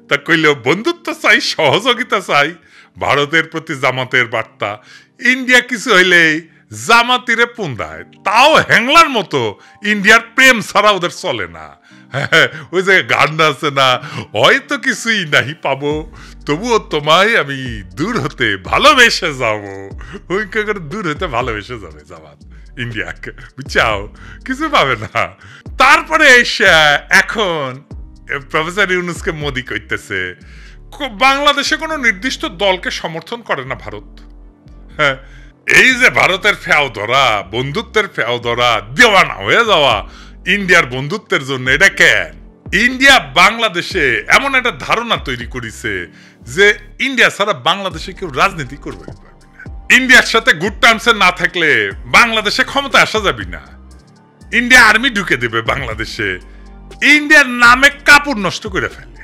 তা কইলেও বন্ধুত্ব চাই, সহযোগিতা চাই, ভারতের প্রতি জামাতের বার্তা। ইন্ডিয়া কিছু হইলেই জামাতিরে পুন্দায়, তাও হ্যাংলার মতো। ইন্ডিয়ার প্রেম ছাড়া ওদের চলে না। ওই যে গান আছে না, হয়তো কিছুই নাহি পাবো, তবুও তোমায় আমি দূর হতে ভালোবেসে যাবো। ওই করে দূর হতে ভালোবেসে যাবে জামাত ইন্ডিয়াকে, বুঝছাও? কিছু পাবে না। তারপরে এখন প্রফেসর ইউনূসকে মোদি কইতেছে বাংলাদেশে কোনো নির্দিষ্ট দলকে সমর্থন করে না ভারত। হ্যাঁ, এই যে ভারতের ফেও ধরা, বন্ধুত্বের ফেও ধরা, দেওয়ানা হয়ে যাওয়া ইন্ডিয়ার বন্ধুত্বের জন্য, এটা কেন? ইন্ডিয়া বাংলাদেশে এমন একটা ধারণা তৈরি করেছে যে ইন্ডিয়া ছাড়া বাংলাদেশে কেউ রাজনীতি করবে না। ইন্ডিয়ার সাথে গুড টার্মসে না থাকলে বাংলাদেশে ক্ষমতা আসা যাবে না। ইন্ডিয়া আর্মি ঢুকে দেবে বাংলাদেশে, ইন্ডিয়ার নামে কাপড় নষ্ট করে ফেলে।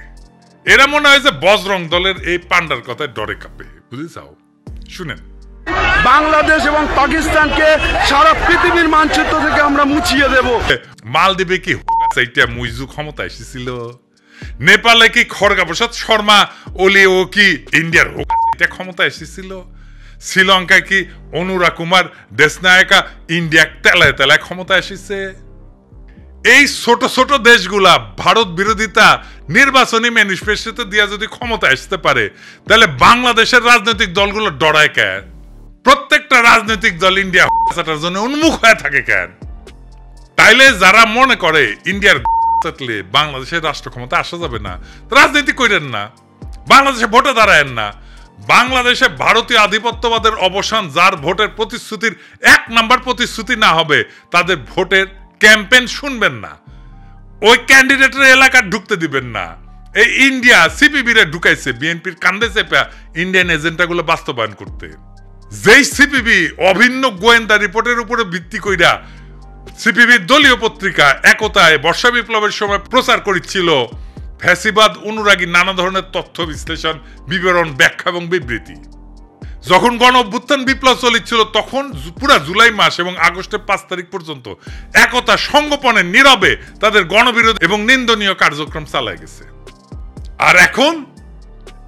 এরা মনে হয় যে বজরং দলের এই পান্ডার কথায় ডরে কাঁপে, বুঝে যাও। শুনেন, বাংলাদেশ এবং পাকিস্তানকে সারা পৃথিবীর মানচিত্র থেকে আমরা মুছিয়ে দেব। মালদ্বীপে কি এইটা মুইজু ক্ষমতা এসেছিল? নেপালে কি খড়গা প্রসাদ শর্মা ওলি ও কি ইন্ডিয়ার এটা ক্ষমতা এসেছিল? শ্রীলঙ্কায় কি অনুরা কুমার দেশনায়কা ইন্ডিয়া তেলায় তেলায় ক্ষমতা এসেছে? এই ছোট ছোট দেশগুলা ভারত বিরোধিতা নির্বাচনী ম্যানিফেস্টোতে দিয়া যদি ক্ষমতা আসতে পারে, তাহলে বাংলাদেশের রাজনৈতিক দলগুলো ডরায় কেন? প্রত্যেকটা রাজনৈতিক দল ইন্ডিয়া জন্য উন্মুখ হয়ে থাকে কেন? তাইলে যারা মনে করে ইন্ডিয়ার বাংলাদেশের রাষ্ট্র ক্ষমতা আসা যাবে না, রাজনীতি করেন না, বাংলাদেশে ভোটে দাঁড়ায়েন না। বাংলাদেশে ভারতীয় আধিপত্যবাদের অবসান, যার ভোটের প্রতিশ্রুতির 1 নাম্বার প্রতিশ্রুতি না হবে, তাদের ভোটের ক্যাম্পেইন শুনবেন না, ওই ক্যান্ডিডেটের এলাকা ঢুকতে দিবেন না। এই ইন্ডিয়া সিপিবি রে ঢুকাইছে বিএনপির কান্দে চেপে ইন্ডিয়ান এজেন্ডাগুলো বাস্তবায়ন করতে। যেই সিপিবি অভিন্ন গোয়েন্দা রিপোর্টের উপরে ভিত্তি কইরা সিপিবির দলীয় পত্রিকা একতায় বর্ষা বিপ্লবের সময় প্রচার করেছিল ফ্যাসিবাদ অনুরাগী নানা ধরনের তথ্য বিশ্লেষণ, বিবরণ, ব্যাখ্যা এবং বিবৃতি। যখন গণ অভ্যুত্থান বিপ্লব চলছিল, তখন পুরা জুলাই মাস এবং আগস্টের 5 তারিখ পর্যন্ত একতা সংগোপনে নীরবে তাদের গণবিরোধী এবং নিন্দনীয় কার্যক্রম চালায় গেছে। আর এখন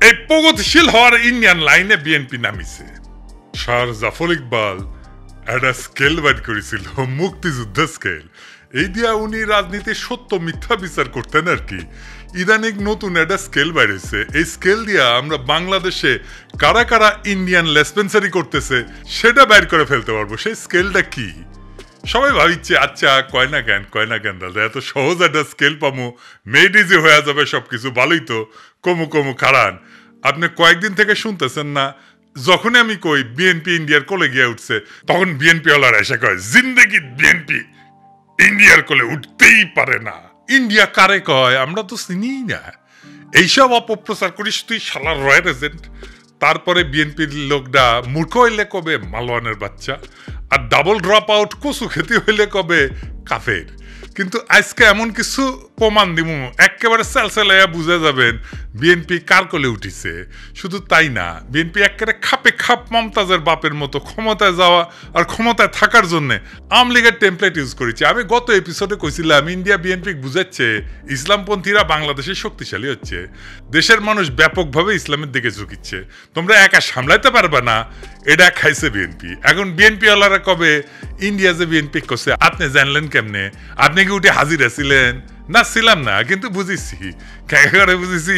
এই প্রগতিশীল হওয়ার ইন্ডিয়ান লাইনে বিএনপি নামিছে। স্যার জাফর ইকবাল একটা স্কেল বাইর করেছিল, মুক্তিযুদ্ধের স্কেল। এই দিয়া উনি রাজনীতির সত্য মিথ্যা বিচার করতেন আর কি। ইদানিং নতুন একটা স্কেল বাইর হয়েছে। এই স্কেল দিয়া আমরা বাংলাদেশে কারা কারা ইন্ডিয়ান লেসপেন্সারি করতেছে সেটা বাইর করে ফেলতে পারবো। সেই স্কেলটা কি? সবাই ভাবিচ্ছে আচ্ছা কয় না কেন দাদা, এত সহজ একটা স্কেল পামো, মেড ইজি হয়ে যাবে সবকিছু, ভালোই তো। কমু খারান, আপনি কয়েকদিন থেকে শুনতেছেন না, যখনই আমি কই বিএনপি ইন্ডিয়ার কোলে গিয়ে উঠছে, তখন বিএনপি ওয়ালারা এসে কয় জিন্দেগি বিএনপি ইন্ডিয়ার কোলে উঠতেই পারে না। ইন্ডিয়া কারে কয় আমরা তো চিনি না। এইসব অপপ্রচার করিস তুই শালার রয়্যাল এজেন্ট। তারপরে বিএনপির লোকটা মূর্খ হইলে কবে মালওয়ানের বাচ্চা, আর ডাবল ড্রপ আউট কচু খেতে হইলে কবে কাফের। কিন্তু আজকে এমন কিছু প্রমাণ দিব একেবারে সেলসেলাইয়া বুঝে যাবেন বিএনপি কার কোলে উঠিছে। শুধু তাই না, বিএনপি একেবারে খাপে খাপ মমতাজের বাপের মতো ক্ষমতায় যাওয়া আর ক্ষমতায় থাকার জন্য আওয়ামী লীগের টেমপ্লেট ইউজ করেছে। আমি গত এপিসোডে কইছিলাম ইন্ডিয়া বিএনপি বুঝাচ্ছে ইসলামপন্থীরা বাংলাদেশে শক্তিশালী হচ্ছে, দেশের মানুষ ব্যাপকভাবে ইসলামের দিকে ঝুঁকিচ্ছে, তোমরা একা সামলাইতে পারবে না, এটা খাইছে বিএনপি। এখন বিএনপি ওয়ালারা কবে ইন্ডিয়া যে বিএনপি করছে আপনি জানলেন কেমনে? আপনি কি উঠে হাজির আছিলেন? না ছিলাম না, কিন্তু বুঝেছি, করে বুঝেছি,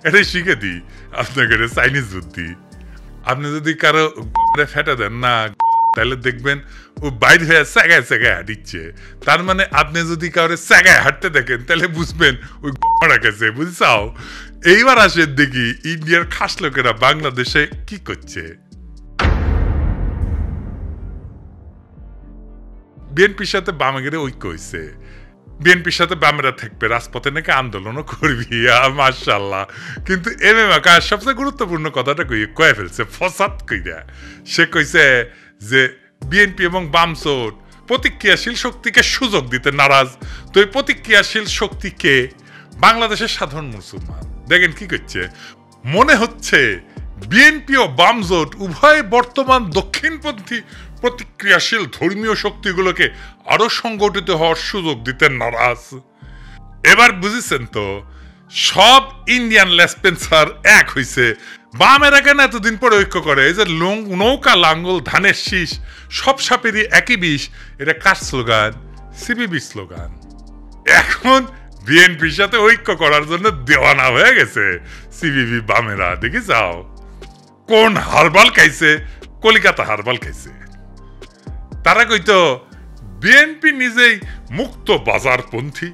এটাই শিখে দিই আপনাকে চাইনিজ বুদ্ধি। আপনি যদি কারো ফেটে দেন না, তাহলে দেখবেন ও বাইরে হয়ে স্যাগায় হাঁটিচ্ছে। তার মানে আপনি যদি কারো স্যাগায় হাঁটতে দেখেন তাহলে বুঝবেন ওই গড়া গেছে, বুঝছাও? এইবার আসেন দেখি ইন্ডিয়ার খাস লোকেরা বাংলাদেশে কি করছে। বিএনপির সাথে বামের ঐক্য হয়েছে, বিএনপির সাথে বামেরা থাকবে, রাজপথে নাকি আন্দোলনও করবি, মাশাআল্লাহ। কিন্তু সবচেয়ে গুরুত্বপূর্ণ কথাটা কয়ে ফেলছে ফসাদ কইরা। সে কইছে যে বিএনপি এবং বামজোট প্রতিক্রিয়াশীল শক্তিকে সুযোগ দিতে নারাজ। তো এই প্রতিক্রিয়াশীল শক্তিকে বাংলাদেশের সাধারণ মুসলমান দেখেন কি করছে। মনে হচ্ছে বিএনপি ও বামজোট উভয় বর্তমান দক্ষিণপন্থী প্রতিক্রিয়াশীল ধর্মীয় শক্তিগুলোকে আরো সংগঠিত হওয়ার সুযোগ দিতে নারাজ। এবার বুঝেছেন তো, সব ইন্ডিয়ান লেসপেন্সার এক হইছে। বামেরা কেন এতদিন পরে ঐক্য করে? এই যে নৌকা লাঙ্গল ধানের শীষ সব সাপেরই একই বিষ, এটা কার স্লোগান? CPB slogan. এখন বিএনপির সাথে ঐক্য করার জন্য দেওয়ানা হয়ে গেছে সিপিবি বামেরা। দেখি যাও কোন হারবাল খাইছে, কলিকাতা হারবাল খাইছে। তারা কইতো বিএনপি নিজেই মুক্ত বাজারপন্থী,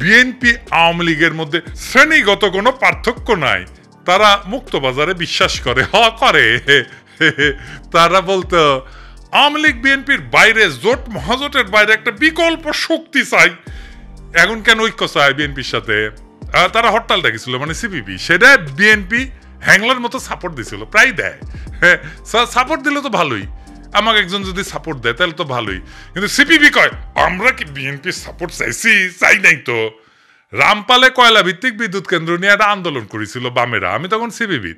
বিএনপি আওয়ামী লীগের মধ্যে শ্রেণীগত কোনো পার্থক্য নাই, তারা মুক্ত বাজারে বিশ্বাস করে। করে তারা বলতো আওয়ামী লীগ বিএনপির বাইরে, জোট মহাজোটের বাইরে একটা বিকল্প শক্তি চাই। এখন কেন ঐক্য চায় বিএনপির সাথে? তারা হরতাল ডাকিছিল, মানে সিপিবি, সেটা বিএনপি হ্যাংলার মতো সাপোর্ট দিছিল, প্রায় দেয়। সাপোর্ট দিলে তো ভালোই, আমাকে একজন যদি সাপোর্ট দেয় তাহলে তো ভালোই। কিন্তু সিপিবি কয় আমরা কি বিএনপির সাপোর্ট চাইছি? চাই নাই তো। রামপালে কয়লা ভিত্তিক বিদ্যুৎ কেন্দ্র নিয়ে একটা আন্দোলন করেছিল বামেরা, আমি তখন সিপিবি।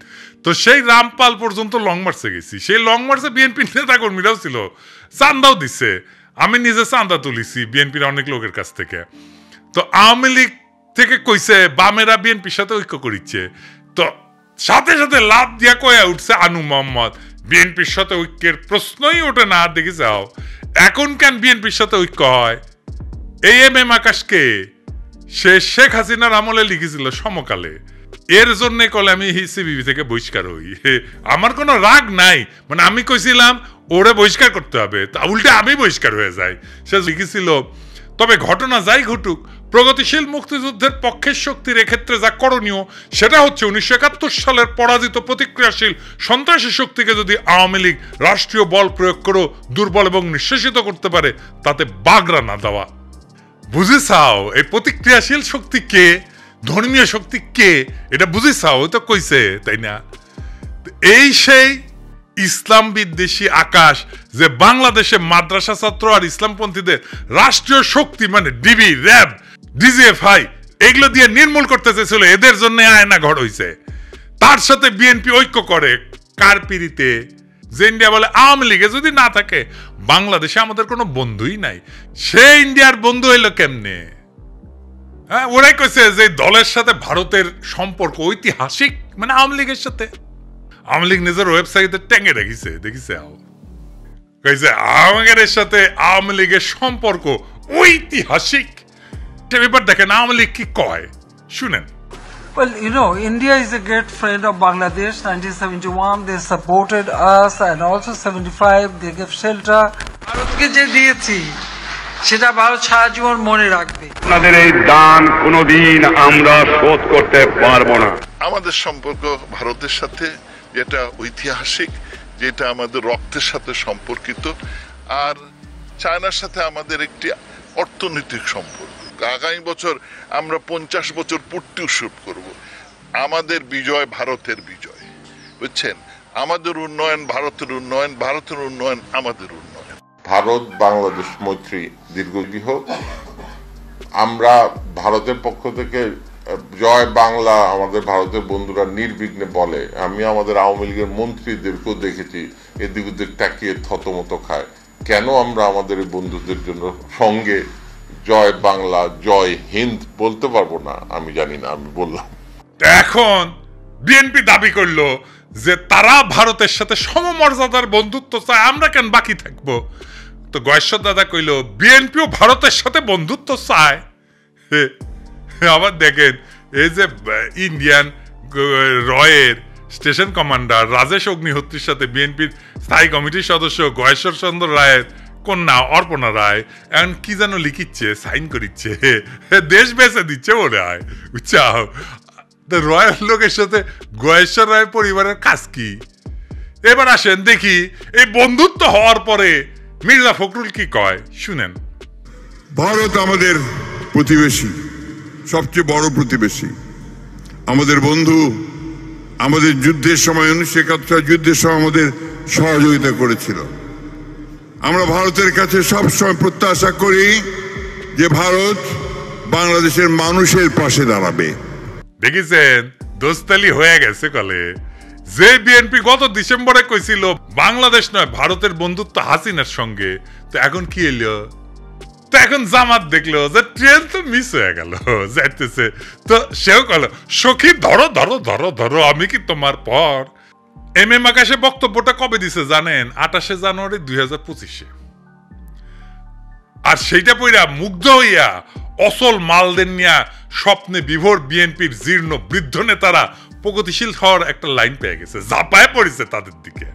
তো সেই রামপাল পর্যন্ত লং মার্চে গেছি, সেই লং মার্চে বিএনপির নেতা কর্মীরাও ছিল, চান্দাও দিচ্ছে, আমি নিজে চান্দা তুলিছি বিএনপির অনেক লোকের কাছ থেকে। তো আওয়ামী লীগ থেকে কইছে বামেরা বিএনপির সাথে ঐক্য করিচ্ছে, তো সাথে সাথে লাভ দিয়া কয়া উঠছে আনু মোহাম্মদ বিএনপির সাথে ঐক্যের প্রশ্নই ওঠে না। দেখি যাও এখন কেন বিএনপির সাথে ঐক্য হয়? এই এম আকাশকে সে শেখ হাসিনার আমলে লিখেছিল সমকালে, এর জন্য কলে আমি সিপিবি থেকে বহিষ্কার হই। আমার কোনো রাগ নাই, মানে আমি কইছিলাম ওরে বহিষ্কার করতে হবে, তা উল্টে আমি বহিষ্কার হয়ে যাই। সে লিখেছিল তবে ঘটনা যাই ঘটুক, প্রগতিশীল মুক্তিযুদ্ধের পক্ষের শক্তির এক্ষেত্রে যা করণীয় সেটা হচ্ছে 1971 সালের পরাজিত প্রতিক্রিয়াশীল সন্ত্রাসী শক্তিকে যদি আওয়ামী লীগ রাষ্ট্রীয় বল প্রয়োগ করে দুর্বল এবং নিঃশেষিত করতে পারে, তাতে বাগড়া না দেওয়া। বুঝেছাও এই প্রতিক্রিয়াশীল শক্তি কে, ধর্মীয় শক্তি কে, এটা বুঝেছাও? তো কইছে, তাই না? এই সেই ইসলাম বিদ্বেষী আকাশ যে বাংলাদেশে মাদ্রাসা ছাত্র আর ইসলামপন্থীদের রাষ্ট্রীয় শক্তি মানে ডিবি, র্যাব, ডিজিএফআই এগুলো দিয়ে নির্মূল করতে চেয়েছিল, এদের জন্য আয়না ঘর হইছে। তার সাথে বিএনপি ঐক্য করে কার পিড়িতে? যে ইন্ডিয়া বলে আওয়ামী লীগে যদি না থাকে বাংলাদেশে আমাদের কোনো বন্ধুই নাই। সে ইন্ডিয়ার বন্ধু হইলো কেমনে? হ্যাঁ, ওরাই কইছে যে দলের সাথে ভারতের সম্পর্ক ঐতিহাসিক, মানে আওয়ামী লীগের সাথে। আওয়ামী লীগ নিজের ওয়েবসাইটে টেঙ্গে রেখেছে, দেখিছে কইছে আওয়ামী সাথে আওয়ামী লীগের সম্পর্ক ঐতিহাসিক। এবার দেখেন আওয়ামী লীগ কি কয়, শুনেন। Well, you know, India is a great friend of Bangladesh. 1971, they supported us, and also 75, they gave shelter. ভারতকে যে দিয়েছি সেটা ভারত সারা জীবন মনে রাখবে। আপনাদের এই দান কোনোদিন আমরা শোধ করতে পারবো না। আমাদের সম্পর্ক ভারতের সাথে যেটা ঐতিহাসিক, যেটা আমাদের রক্তের সাথে সম্পর্কিত, আর চায়নার সাথে আমাদের একটি অর্থনৈতিক সম্পর্ক। আগামী বছর আমরা 50 বছর পূর্তি উৎসব করব। আমাদের বিজয় ভারতের বিজয়, বুঝছেন? আমাদের উন্নয়ন ভারতের উন্নয়ন, ভারতের উন্নয়ন আমাদের উন্নয়ন। ভারত বাংলাদেশ মৈত্রী দীর্ঘজীবী হোক। আমরা ভারতের পক্ষ থেকে জয় বাংলা আমাদের ভারতের বন্ধুরা নির্বিঘ্নে বলে। আমি আমাদের আওয়ামী লীগের মন্ত্রীদেরকেও দেখেছি এদিক ওদিক তাকিয়ে থতমত খায়। কেন আমরা আমাদের এই বন্ধুদের জন্য সঙ্গে জয় বাংলা জয় হিন্দ বলতে পারবো না? আমি জানি না, আমি বললাম। এখন বিএনপি দাবি করলো যে তারা ভারতের সাথে সমমর্যাদার বন্ধুত্ব চায়, আমরা কেন বাকি থাকবো? তো গয়েশ্বর দাদা কইল বিএনপিও ভারতের সাথে বন্ধুত্ব চায়। আবার দেখেন এই যে ইন্ডিয়ান রয়ের স্টেশন কমান্ডার রাজেশ অগ্নিহোত্রীর সাথে বিএনপির স্থায়ী কমিটির সদস্য গয়েশ্বর চন্দ্র রায়ের কন্যা অর্পণা রায় এখন কি যেন লিখিচ্ছে, সাইন করিচ্ছে, দেশ বেঁচে দিচ্ছে বলে হয়, বুঝছাও? রয়ের লোকের সাথে গয়েশ্বর রায়ের পরিবারের কাজ কি? এবার আসেন দেখি এই বন্ধুত্ব হওয়ার পরে মির্জা ফখরুল কি কয়, শুনেন। ভারত আমাদের প্রতিবেশী, সবচেয়ে বড় প্রতিবেশী, আমাদের বন্ধু। আমাদের যুদ্ধের সময় 1971 যুদ্ধের সময় আমাদের সহযোগিতা করেছিল। আমরা ভারতের কাছে সবসময় প্রত্যাশা করি যে ভারত বাংলাদেশের মানুষের পাশে দাঁড়াবে। দেখেছেন দোস্তালি হয়ে গেছে কলে। যে বিএনপি গত ডিসেম্বরে কইছিল বাংলাদেশ নয় ভারতের বন্ধুত্ব হাসিনার সঙ্গে, তো এখন কি এলো? তো এখন জামাত দেখলো যে ট্রেন তো মিস হয়ে গেল যাইতেছে, তো সেও কল সখী ধরো ধরো ধরো ধরো আমি কি তোমার পর। এম এম আকাশে বক্তব্যটা কবে দিছে জানেন? 28 জানুয়ারি 2025। আর সেইটা পইরা মুগ্ধ হইয়া অসল মালদের নিয়া স্বপ্নে বিভোর বিএনপির জীর্ণ বৃদ্ধ নেতারা প্রগতিশীল হওয়ার একটা লাইন পেয়ে গেছে, জাপায় পড়েছে তাদের দিকে।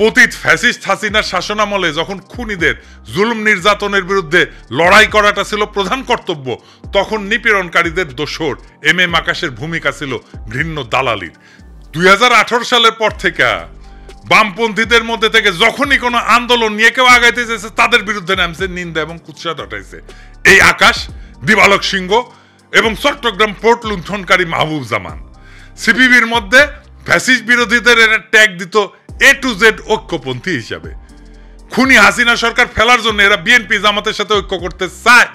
পতিত ফ্যাসিস্ট হাসিনার শাসনামলে যখন খুনিদের জুলুম নির্যাতনের বিরুদ্ধে লড়াই করাটা ছিল প্রধান কর্তব্য, তখন নিপীড়নকারীদের দোসর এম এম আকাশের ভূমিকা ছিল ঘৃণ্য দালালির। 2018 সালের পর থেকে বামপন্থীদের মধ্যে থেকে যখনই কোনো আন্দোলন নিয়ে কেউ আগাইতে চেয়েছে তাদের বিরুদ্ধে নামছে, নিন্দা এবং কুৎসা ঘটাইছে এই আকাশ, দিবালক সিংহ এবং চট্টগ্রাম পোর্ট লুণ্ঠনকারী মাহবুব জামান। সিপিবির মধ্যে ফ্যাসিস্ট বিরোধীদের এরা ট্যাগ দিত A to Z ঐক্যপন্থী হিসাবে। খুনি হাসিনা সরকার ফেলার জন্য এরা বিএনপি জামাতের সাথে ঐক্য করতে চায়,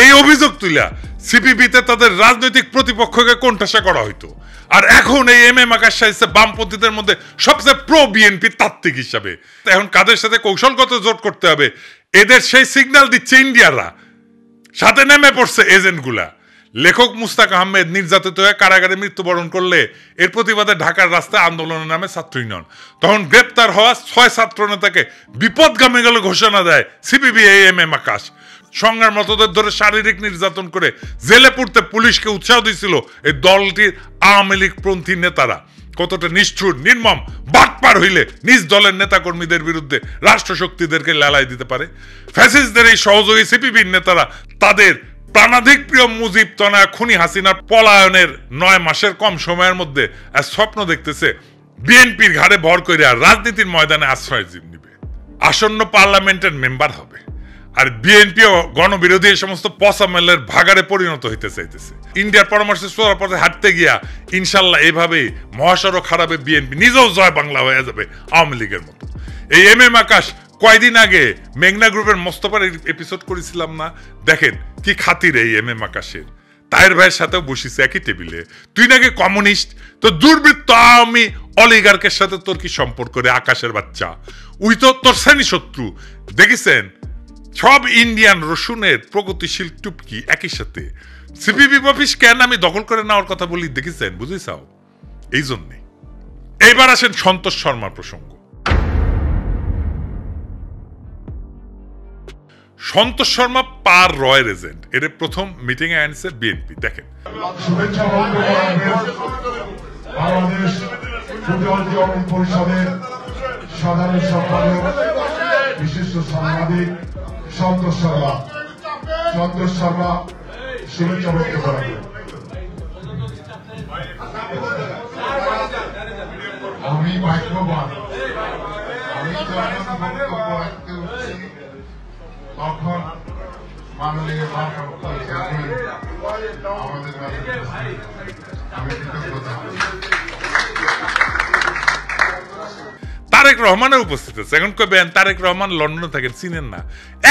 এই অভিযোগ তুইলা সিপিবিতে তাদের রাজনৈতিক প্রতিপক্ষকে কোণঠাসা করা হইতো। আর এখন এই এম এম আকাশ সাহিত্য বামপন্থীদের মধ্যে সবচেয়ে প্রো বিএনপি তাত্ত্বিক হিসাবে। এখন কাদের সাথে কৌশলগত জোট করতে হবে এদের সেই সিগন্যাল দিচ্ছে ইন্ডিয়ারা, সাথে নেমে পড়ছে এজেন্টগুলা। লেখক মুস্তাক আহমেদ নির্যাতিত হয়ে কারাগারে মৃত্যুবরণ করলে এর প্রতিবাদে ঢাকার রাস্তায় আন্দোলনের নামে ছাত্র ইউনিয়ন। তখন গ্রেপ্তার হওয়া 6 ছাত্র নেতাকে বিপদগামী বলে ঘোষণা দেয় সিপিবি এম এম আকাশ। সংগ্রামরতদের ধরে শারীরিক নির্যাতন করে জেলে পুরতে পুলিশকে উৎসাহ দিয়েছিল এই দলটির আওয়ামী লীগ পন্থী নেতারা। কতটা নিষ্ঠুর নির্মম বাটপার হইলে নিজ দলের নেতাকর্মীদের বিরুদ্ধে রাষ্ট্রশক্তিদেরকে লেলাই দিতে পারে। ফ্যাসিস্টদের এই সহযোগী সিপিবির নেতারা তাদের প্রাণাধিক প্রিয় মুজিব তনয়া খুনি হাসিনার পলায়নের 9 মাসের কম সময়ের মধ্যে স্বপ্ন দেখতেছে বিএনপির ঘাড়ে ভর করে আর রাজনীতির ময়দানে আশ্রয় নিবে, আসন্ন পার্লামেন্টের মেম্বার হবে। আর বিএনপিও গণবিরোধী এই সমস্ত পসামেলের ভাগারে পরিণত হইতে চাইতেছে। ইন্ডিয়ার পরামর্শে সোয়ার পথে হাঁটতে গিয়া ইনশাল্লাহ এইভাবেই মহাসড়ক হারাবে বিএনপি, নিজেও জয় বাংলা হয়ে যাবে আওয়ামী লীগের মতো। এই এম এম আকাশ কয়দিন আগে মেঘনা গ্রুপের মোস্তফার এপিসোড করেছিলাম না, দেখেন কি খাতির এই এম এম আকাশের। তাহের ভাইয়ের সাথেও বসিছে একই টেবিলে, তুই নাকি কমিউনিস্ট, তো দুর্বৃত্ত আওয়ামী অলিগার্কের সাথে তোর কি সম্পর্ক রে আকাশের বাচ্চা? উই তো তোর শ্রেণী শত্রু। দেখেছেন সব ইন্ডিয়ান রসুনের প্রগতিশীল টুপকি একই সাথে। সিপিবি অফিস কেন আমি দখল করে নেওয়ার কথা বলি দেখেছেন, বুঝেছাও? এই জন্যে। এইবার আসেন সন্তোষ শর্মার প্রসঙ্গ। সন্তোষ শর্মা পার রয়ের এজেন্ট, এর প্রথম মিটিং এ আনছে বিএনপি। দেখেন বাংলাদেশ পরিষদের সাধারণ সম্পাদক বিশিষ্ট সাংবাদিক সন্তোষ শর্মা শুভেচ্ছা ব্যক্ত করেন। আমি ভাগ্যবান, আমি যখন বক্তব্য রাখতে উঠছি তখন মাননীয় ভারপ্রাপ্ত চেয়ারম্যান আমাদের মাঝে আমি কৃতজ্ঞতা। তারেক রহমানের উপস্থিত আছে। এখন কবেন তারেক রহমান লন্ডনে থাকেন, চিনেন না?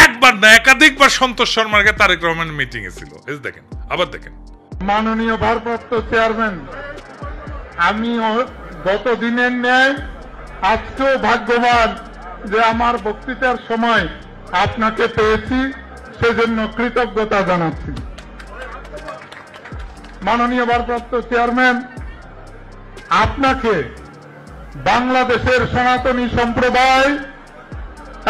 একবার না একাধিকবার সন্তোষ শর্মাকে তারেক রহমানের মিটিং এ ছিল। দেখেন, আবার দেখেন। মাননীয় ভারপ্রাপ্ত চেয়ারম্যান, আমি গত দিনের ন্যায় আজকেও ভাগ্যবান যে আমার বক্তৃতার সময় আপনাকে পেয়েছি, সেজন্য কৃতজ্ঞতা জানাচ্ছি। মাননীয় ভারপ্রাপ্ত চেয়ারম্যান, আপনাকে বাংলাদেশের সনাতনী সম্প্রদায়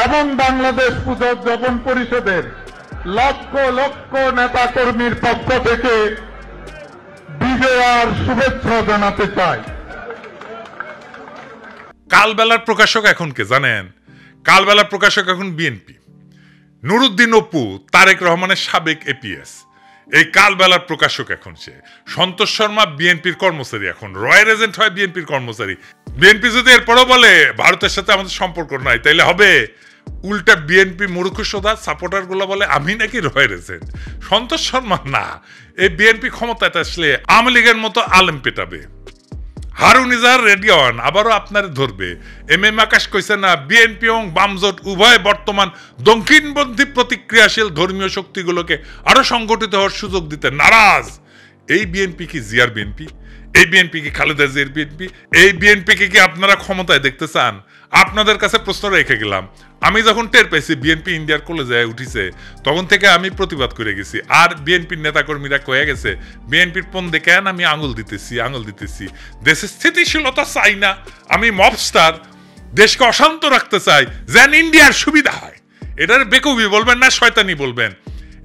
এবং বাংলাদেশ পূজা উদযাপন পরিষদের লক্ষ লক্ষ নেতা কর্মীর পক্ষ থেকে বিজয়ার শুভেচ্ছা জানাতে চাই। কালবেলার প্রকাশক এখন কে জানেন? কালবেলার প্রকাশক এখন বিএনপি। নুরুদ্দিন অপু তারেক রহমানের সাবেক এপিএস, এই কালবেলার প্রকাশক এখন সে। সন্তোষ শর্মা বিএনপির কর্মচারী, এখন রয়ের এজেন্ট হয় বিএনপির কর্মচারী। বিএনপি যদি এরপরও বলে ভারতের সাথে আমাদের সম্পর্ক নাই, তাইলে হবে উল্টা বিএনপি মূর্খসোদা সাপোর্টার গুলো বলে আমি নাকি রয়ের এজেন্ট। সন্তোষ শর্মা না, এই বিএনপি ক্ষমতায় আসলে আওয়ামী লীগের মতো আলেম পেটাবে। হারুন ইজাহার রেডিয়ন আবারও আপনারে ধরবে। এম এম আকাশ কইছে না, বিএনপি এবং বামজোট উভয় বর্তমান দক্ষিণপন্থী প্রতিক্রিয়াশীল ধর্মীয় শক্তিগুলোকে আরো সংগঠিত হওয়ার সুযোগ দিতে নারাজ। এই বিএনপি কি জিয়ার বিএনপি? এই বিএনপি কি খালেদা জিয়ার বিএনপি? এই বিএনপিকে কি আপনারা ক্ষমতায় দেখতে চান? আপনাদের কাছে প্রশ্ন রেখে গেলাম। আমি যখন টের পেয়েছি বিএনপি ইন্ডিয়ার কলেজে উঠিছে, তখন থেকে আমি প্রতিবাদ করে গেছি। আর বিএনপির নেতাকর্মীরা কয়ে গেছে বিএনপির পণ দেখে আমি আঙুল দিতেছি। দেশের স্থিতিশীলতা চাই না, আমি মবস্টার, দেশকে অশান্ত রাখতে চাই, যেন ইন্ডিয়ার সুবিধা হয়। এটার বেকুবি বলবেন না শয়তানি বলবেন।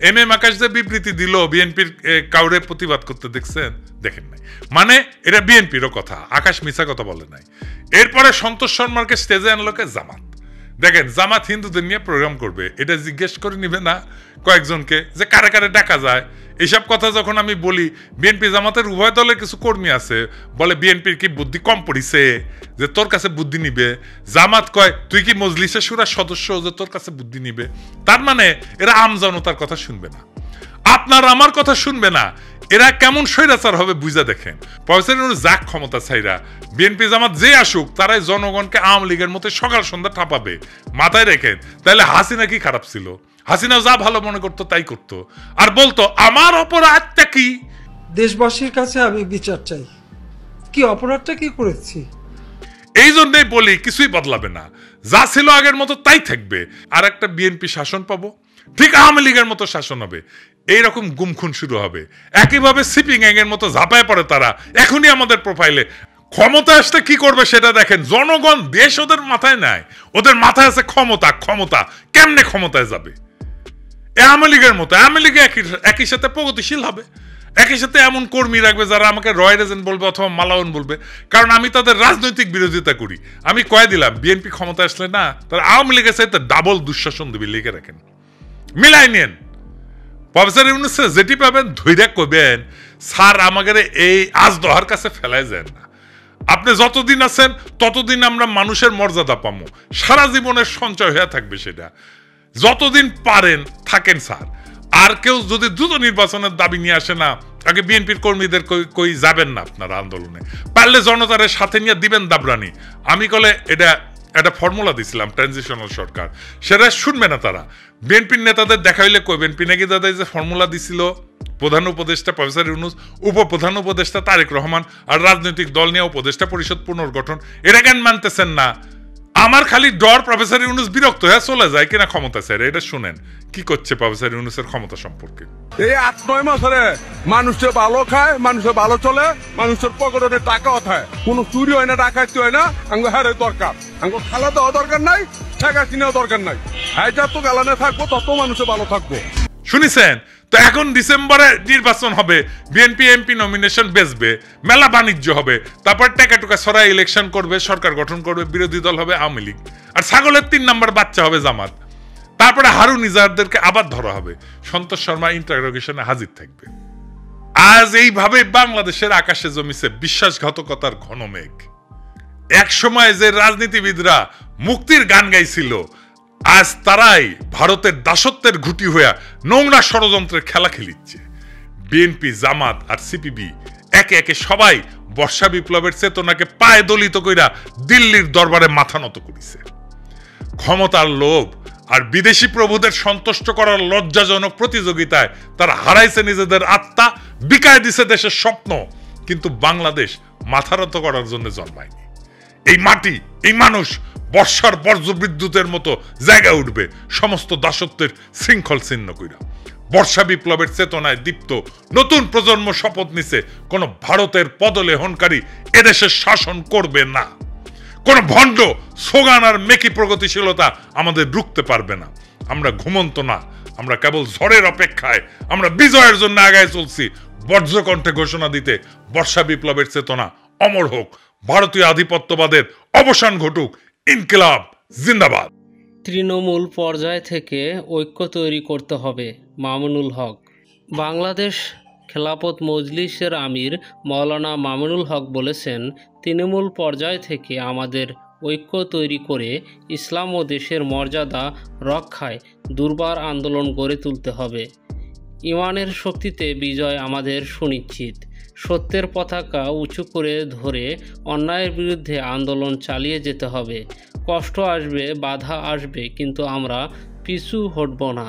এম আকাশ যে বিবৃতি দিল বিএনপির কাউরে প্রতিবাদ করতে দেখছেন? দেখেন নাই। মানে এটা বিএনপিরও কথা, আকাশ মিছা কথা বলে নাই। এরপরে সন্তোষ শর্মাকে স্টেজে আনলোকে জামাত। দেখেন জামাত হিন্দুদের নিয়ে প্রোগ্রাম করবে, এটা জিজ্ঞেস করে নিবে না কয়েকজনকে যে কারে কারে ডাকা যায়? এইসব কথা যখন আমি বলি, বিএনপি জামাতের উভয় দলের কিছু কর্মী আছে বলে বিএনপির কি বুদ্ধি কম পড়িছে যে তোর কাছে বুদ্ধি নিবে? জামাত কয় তুই কি মজলিসে শুরার সদস্য যে তোর কাছে বুদ্ধি নিবে? তার মানে এরা আম জনতার কথা শুনবে না, আপনার আমার কথা শুনবে না। এরা কেমন স্বৈরাচার হবে বুঝা দেখেন। প্রফেসর যাক ক্ষমতা ছাইরা বিএনপি জামাত যে আসুক, তারাই জনগণকে আওয়ামী লীগের মতো সকাল সন্ধ্যা ঠাপাবে। মাথায় রেখেন। তাহলে হাসিনা কি খারাপ ছিল? হাসিনা যা ভালো মনে করতো তাই করতো, আর বলতো আমার অপরাধটা কি? দেশবাসীর কাছে আমি বিচার চাই, কি অপরাধটা কি করেছি। এই জন্যই বলি কিছুই বদলাবে না, যা ছিল আগের মতো তাই থাকবে। আর একটা বিএনপি শাসন পাবো, ঠিক আওয়ামী লীগের মতো শাসন হবে। এইরকম গুমখুন শুরু হবে, একইভাবে সিপিং এর মতো ঝাঁপায় পড়ে তারা। এখনই আমাদের প্রোফাইলে ক্ষমতা আসতে কি করবে সেটা দেখেন। জনগণ দেশ ওদের মাথায় নাই, ওদের মাথায় আছে ক্ষমতা। কেমনে ক্ষমতায় যাবে? আওয়ামী লীগের মতো। আওয়ামী লীগ একই সাথে প্রগতিশীল হবে, একই সাথে এমন কর্মী রাখবে যারা আমাকে রয় রেজেন্ট বলবে অথবা মালাউন বলবে, কারণ আমি তাদের রাজনৈতিক বিরোধিতা করি। আমি কয়ে দিলাম বিএনপি ক্ষমতা আসলে না, তারা আওয়ামী লীগের সাথে ডাবল দুঃশাসন দেবে। লিখে রাখেন, মিলাই নেন। প্রফেসর ইউনূস যেটি পাবেন ধৈর্য করবেন, স্যার আমাদের এই আজ দহার কাছে ফেলাই যায় না। আপনি যতদিন আছেন ততদিন আমরা মানুষের মর্যাদা পাবো, সারা জীবনের সঞ্চয় হয়ে থাকবে সেটা। যতদিন পারেন থাকেন স্যার। আর কেউ যদি দ্রুত নির্বাচনের দাবি নিয়ে আসে না, আগে বিএনপির কর্মীদের কই যাবেন না আপনারা আন্দোলনে, পারলে জনতার সাথে নিয়ে দিবেন দাবরানি। আমি কলে এটা একটা ফর্মুলা দিছিলাম ট্রানজিশনাল সরকার, সেটা শুনবে না তারা। বিএনপির নেতাদের দেখা হইলে কইবেন পিনাকি দাদা যে ফর্মুলা দিছিল প্রধান উপদেষ্টা প্রফেসর ইউনূস, উপপ্রধান উপদেষ্টা তারেক রহমান, আর রাজনৈতিক দল নিয়ে উপদেষ্টা পরিষদ পুনর্গঠন, এরা কেন মানতেছেন না? আমার খালি ডর প্রফেসর ইউনূস বিরক্ত হয়ে চলে যায় কিনা ক্ষমতা ছেড়ে। এটা শুনেন কি করছে প্রফেসর ইউনূসের ক্ষমতা সম্পর্কে। এই 8-9 মাসে মানুষে ভালো খায়, মানুষে ভালো চলে, মানুষের পকেটে টাকাও থাকে, কোনো চুরি হয় না, ডাকাতি হয় না। আঙ্গ হারে দরকার, আঙ্গ খালা দেওয়া দরকার নাই, টাকা কিনাও দরকার নাই। হ্যাঁ যত গালানে থাকবো তত মানুষে ভালো থাকবো। শুনেছেন তো? এখন ডিসেম্বরে নির্বাচন হবে, বিএনপি এমপি নমিনেশন বেচবে, মেলা বাণিজ্য হবে, তারপর টাকা টুকা ছড়াই ইলেকশন করবে, সরকার গঠন করবে, বিরোধী দল হবে আওয়ামী লীগ, আর ছাগলের 3 নম্বর বাচ্চা হবে জামাত। তারপরে হারুন নিজারদেরকে আবার ধরা হবে, সন্তোষ শর্মা ইন্টারোগেশনে হাজির থাকবে। আজ এইভাবে বাংলাদেশের আকাশে জমিছে বিশ্বাসঘাতকতার ঘন মেঘ। এক সময় যে রাজনীতিবিদরা মুক্তির গান গাইছিল, আজ তারাই ভারতের দাসত্বের ঘুঁটি হইয়া নোংরা ষড়যন্ত্রের খেলা খেলিচ্ছে। বিএনপি, জামাত আর সিপিবি একে একে সবাই বর্ষা বিপ্লবের চেতনাকে পায়ে দলিত কইরা দিল্লির দরবারে মাথা নত করিছে। ক্ষমতার লোভ আর বিদেশি প্রভুদের সন্তুষ্ট করার লজ্জাজনক প্রতিযোগিতায় তারা হারাইছে নিজেদের আত্মা, বিকায় দিছে দেশের স্বপ্ন। কিন্তু বাংলাদেশ মাথারত করার জন্য জন্মায়নি। এই মাটি, এই মানুষ বর্ষার বজ্রবিদ্যুতের মতো জায়গা উঠবে সমস্ত দাসত্বের শৃঙ্খল ছিন্ন কইরা। বর্ষা বিপ্লবের চেতনায় দীপ্ত নতুন প্রজন্ম শপথ নিছে, কোন ভারতের পদলেহনকারী এদেশের শাসন করবে না। কোন ভণ্ড সোগান আর মেকি প্রগতিশীলতা আমাদের রুখতে পারবে না। আমরা ঘুমন্ত না, আমরা কেবল ঝড়ের অপেক্ষায়। আমরা বিজয়ের জন্য আগায় চলছি, বজ্রকণ্ঠে ঘোষণা দিতে বর্ষা বিপ্লবের চেতনা অমর হোক, ভারতীয় আধিপত্যবাদের অবসান ঘটুক, ইনকিলাব জিন্দাবাদ। তৃণমূল পর্যায় থেকে ঐক্য তৈরি করতে হবে। মামুনুল হক। বাংলাদেশ খেলাফত মজলিসের আমির মাওলানা মামুনুল হক বলেছেন, তৃণমূল পর্যায় থেকে আমাদের ঐক্য তৈরি করে ইসলাম ও দেশের মর্যাদা রক্ষায় দুর্বার আন্দোলন গড়ে তুলতে হবে। ইমানের শক্তিতে বিজয় আমাদের সুনিশ্চিত। সত্যের পতাকা উঁচু করে ধরে অন্যায়ের বিরুদ্ধে আন্দোলন চালিয়ে যেতে হবে। কষ্ট আসবে, বাধা আসবে, কিন্তু আমরা পিছু হটব না।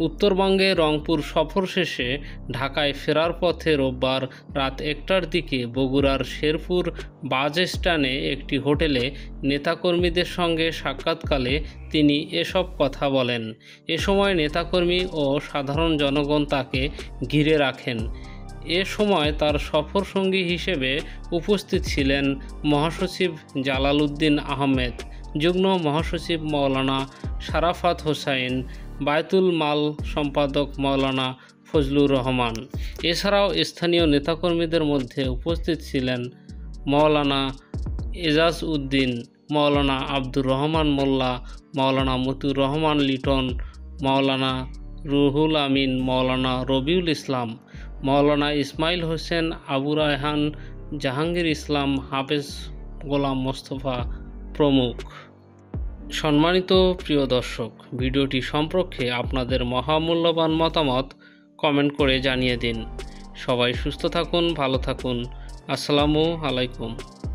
উত্তরবঙ্গে রংপুর সফর শেষে ঢাকায় ফেরার পথে রোববার রাত 1টার দিকে বগুড়ার শেরপুর বাস স্ট্যান্ডে একটি হোটেলে নেতাকর্মীদের সঙ্গে সাক্ষাৎকালে তিনি এসব কথা বলেন। এ সময় নেতাকর্মী ও সাধারণ জনগণ তাকে ঘিরে রাখেন। এ সময় তার সফর সঙ্গী হিসেবে উপস্থিত ছিলেন মহাসচিব জালাল উদ্দিন আহমেদ, যুগ্ম মহাসচিব মাওলানা শারাফাত হোসাইন, বায়তুল মাল সম্পাদক মাওলানা ফজলুর রহমান। এছাড়াও স্থানীয় নেতাকর্মীদের মধ্যে উপস্থিত ছিলেন মাওলানা এজাজ উদ্দিন, মাওলানা আব্দুর রহমান মোল্লা, মাওলানা মতিউর রহমান লিটন, মাওলানা রুহুল আমিন, মাওলানা রবিউল ইসলাম, মাওলানা ইসমাইল হোসেন, আবু রায়হান, জাহাঙ্গীর ইসলাম, হাফেজ গোলাম মোস্তফা প্রমুখ। সম্মানিত প্রিয় দর্শক, ভিডিওটি সম্পর্কে আপনাদের মহামূল্যবান মতামত কমেন্ট করে জানিয়ে দিন। সবাই সুস্থ থাকুন, ভালো থাকুন। আসসালামু আলাইকুম।